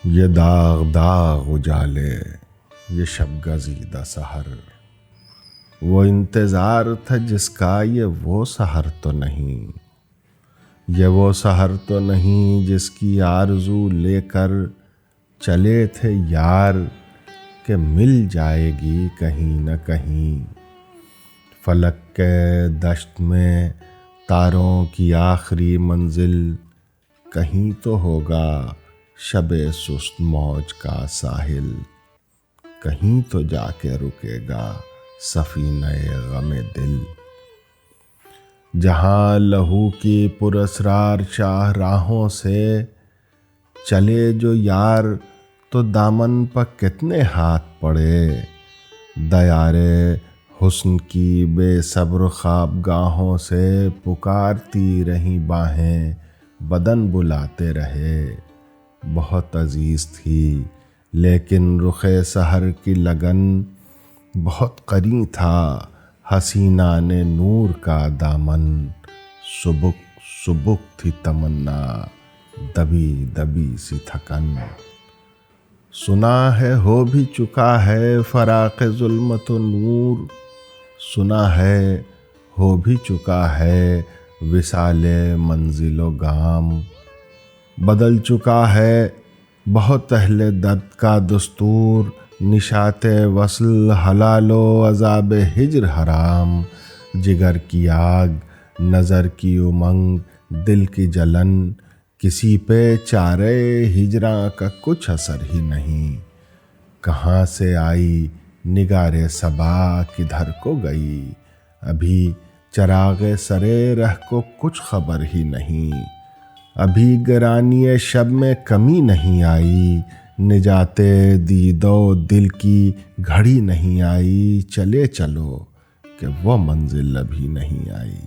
یہ داغ داغ اجالے، یہ شب گزیدہ سحر، وہ انتظار تھا جس کا یہ وہ سحر تو نہیں، یہ وہ سحر تو نہیں جس کی آرزو لے کر چلے تھے یار کہ مل جائے گی کہیں نہ کہیں۔ فلک کے دشت میں تاروں کی آخری منزل کہیں تو ہوگا شب سست موج کا ساحل، کہیں تو جا کے رکے گا سفینہ غم دل۔ جہاں لہو کی پراسرار شاہراہوں سے چلے جو یار تو دامن پر کتنے ہاتھ پڑے، دیارے حسن کی بے صبر خوابگاہوں سے پکارتی رہیں باہیں، بدن بلاتے رہے۔ بہت عزیز تھی لیکن رخ سحر کی لگن، بہت قریب تھا حسینہ نے نور کا دامن، سبک سبک تھی تمنا دبی دبی سی تھکن۔ سنا ہے ہو بھی چکا ہے فراق ظلمت و نور، سنا ہے ہو بھی چکا ہے وصال منزل و گام، بدل چکا ہے بہت اہل درد کا دستور، نشاط وصل حلال و عذاب ہجر حرام۔ جگر کی آگ، نظر کی امنگ، دل کی جلن، کسی پہ چارے ہجراں کا کچھ اثر ہی نہیں۔ کہاں سے آئی نگار صبا کدھر کو گئی، ابھی چراغ سرے رہ کو کچھ خبر ہی نہیں۔ ابھی گرانی شب میں کمی نہیں آئی، نجات دید و دل کی گھڑی نہیں آئی، چلے چلو کہ وہ منزل ابھی نہیں آئی۔